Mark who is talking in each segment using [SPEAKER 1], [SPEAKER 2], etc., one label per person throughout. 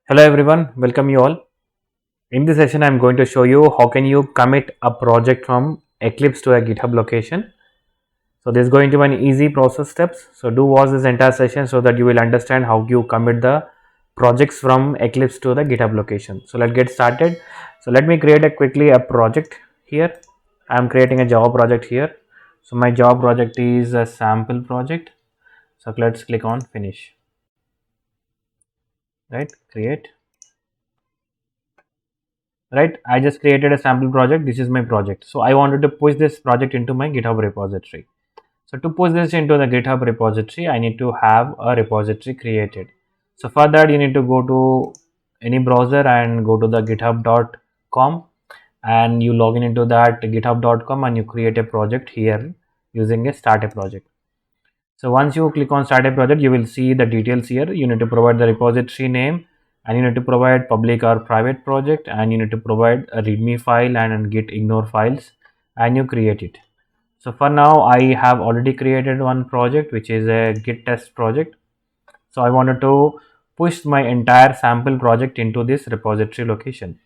[SPEAKER 1] Hello everyone, welcome you all. In this session, I'm going to show you how can you commit a project from Eclipse to a GitHub location. So this is going to be an easy process steps. So do watch this entire session so that you will understand how you commit the projects from Eclipse to the GitHub location. So let's get started. So let me create quickly a project here. I'm creating a Java project here. So my Java project is a sample project. So let's click on finish. Right, create. Right, I just created a sample project. This is my project, so I wanted to push this project into my GitHub repository. So to push this into the GitHub repository, I need to have a repository created. So for that, you need to go to any browser and go to the github.com, and you log in into that github.com and you create a project here using a start a project. So once you click on start a project, you will see the details here. You need to provide the repository name, and you need to provide public or private project, and you need to provide a readme file and git ignore files, and you create it. So for now, I have already created one project which is a git test project. So I wanted to push my entire sample project into this repository location.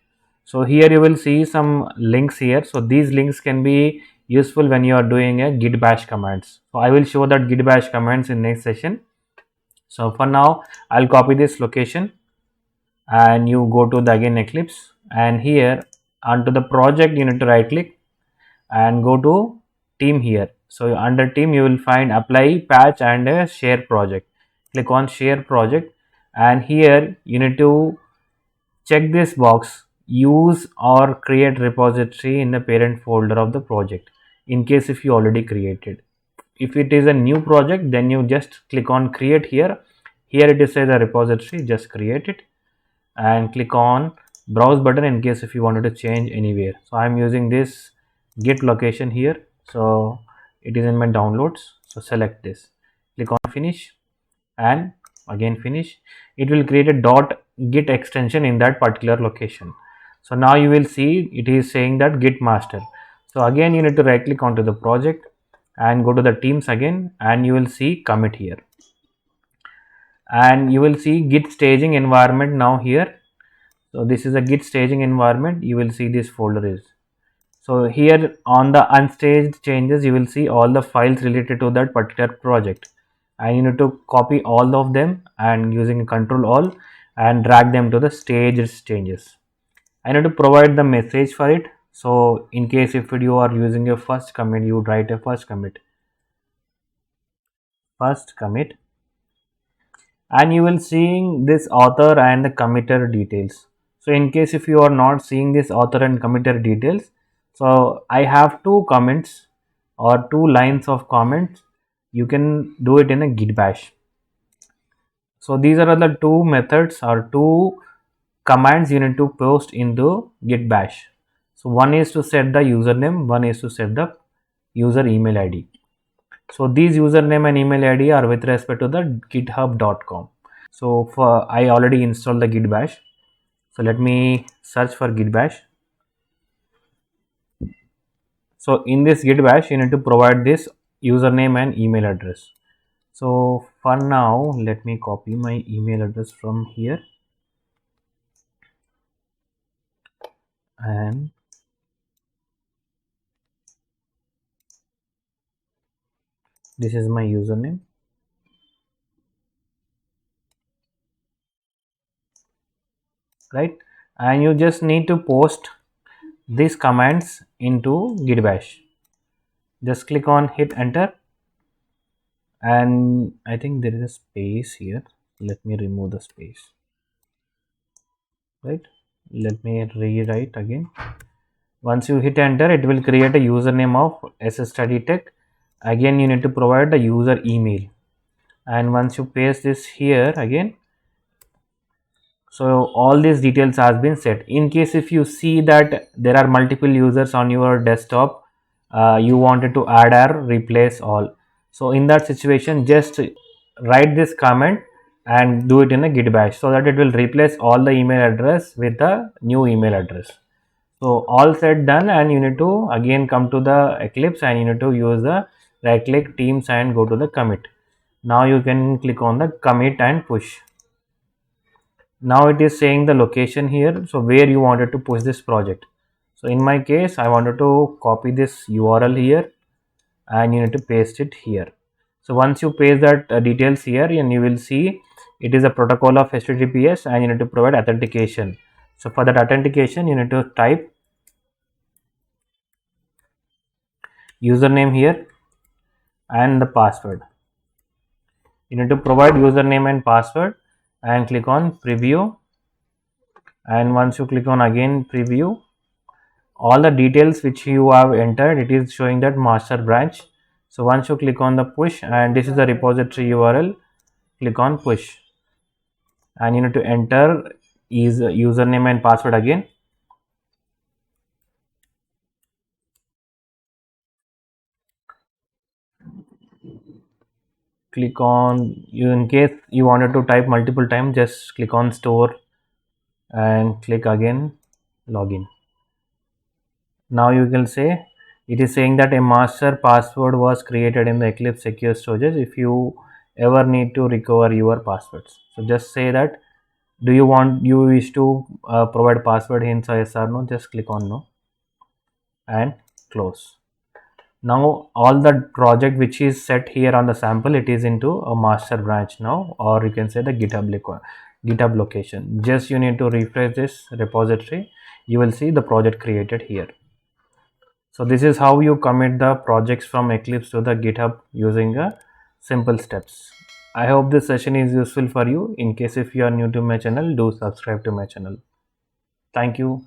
[SPEAKER 1] So here you will see some links here. So these links can be useful when you are doing a git bash commands. So I will show that git bash commands in next session. So for now, I'll copy this location and you go to the again Eclipse, and here onto the project you need to right click and go to team here. So under team you will find apply patch and share project. Click on share project, and here you need to check this box, use or create repository in the parent folder of the project, in case if you already created. If it is a new project, then you just click on create here. Here it is say the repository, just create it and click on browse button in case if you wanted to change anywhere. So I'm using this git location here, so it is in my downloads. So select this, click on finish and again finish. It will create a dot git extension in that particular location. So now you will see it is saying that git master. So again you need to right click onto the project and go to the teams again, and you will see commit here, and you will see git staging environment now here. So this is a git staging environment. You will see this folder is. So here on the unstaged changes, you will see all the files related to that particular project, and you need to copy all of them and using control all and drag them to the staged changes. I need to provide the message for it. So in case if you are using a first commit, you would write a first commit, and you will seeing this author and the committer details. So in case if you are not seeing this author and committer details, so I have two comments or two lines of comments. You can do it in a git bash. So these are the two methods or two commands you need to post into git bash. So one is to set the username, one is to set the user email id. So these username and email id are with respect to the github.com. So for I already installed the git bash. So let me search for git bash. So in this git bash, you need to provide this username and email address. So for now, let me copy my email address from here, and this is my username. Right, and you just need to post these commands into git bash. Just click on hit enter, and I think there is a space here. Let me remove the space. Right, let me rewrite again. Once you hit enter, it will create a username of sstudytech. Again you need to provide the user email, and once you paste this here again, so all these details has been set. In case if you see that there are multiple users on your desktop, you wanted to add or replace all, so in that situation just write this comment and do it in a git bash, so that it will replace all the email address with the new email address. So all said done, and you need to again come to the Eclipse and you need to use the right click teams and go to the commit. Now you can click on the commit and push. Now it is saying the location here, so where you wanted to push this project. So in my case, I wanted to copy this URL here and you need to paste it here. So once you paste that details here, and you will see it is a protocol of HTTPS and you need to provide authentication. So for that authentication, you need to type username here and the password. You need to provide username and password and click on preview. And once you click on again preview, all the details which you have entered, it is showing that master branch. So once you click on the push, and this is the repository URL, click on push and you need to enter is username and password again. Click on, you in case you wanted to type multiple times, just click on store and click again login. Now you can say it is saying that a master password was created in the Eclipse secure storage if you ever need to recover your passwords. So just say that, do you want, you wish to provide password hints, yes or no, just click on no and close. Now all the project which is set here on the sample, it is into a master branch now, or you can say the GitHub location. Just you need to refresh this repository, you will see the project created here. So this is how you commit the projects from Eclipse to the GitHub using a simple steps. I hope this session is useful for you. In case if you are new to my channel, do subscribe to my channel. Thank you.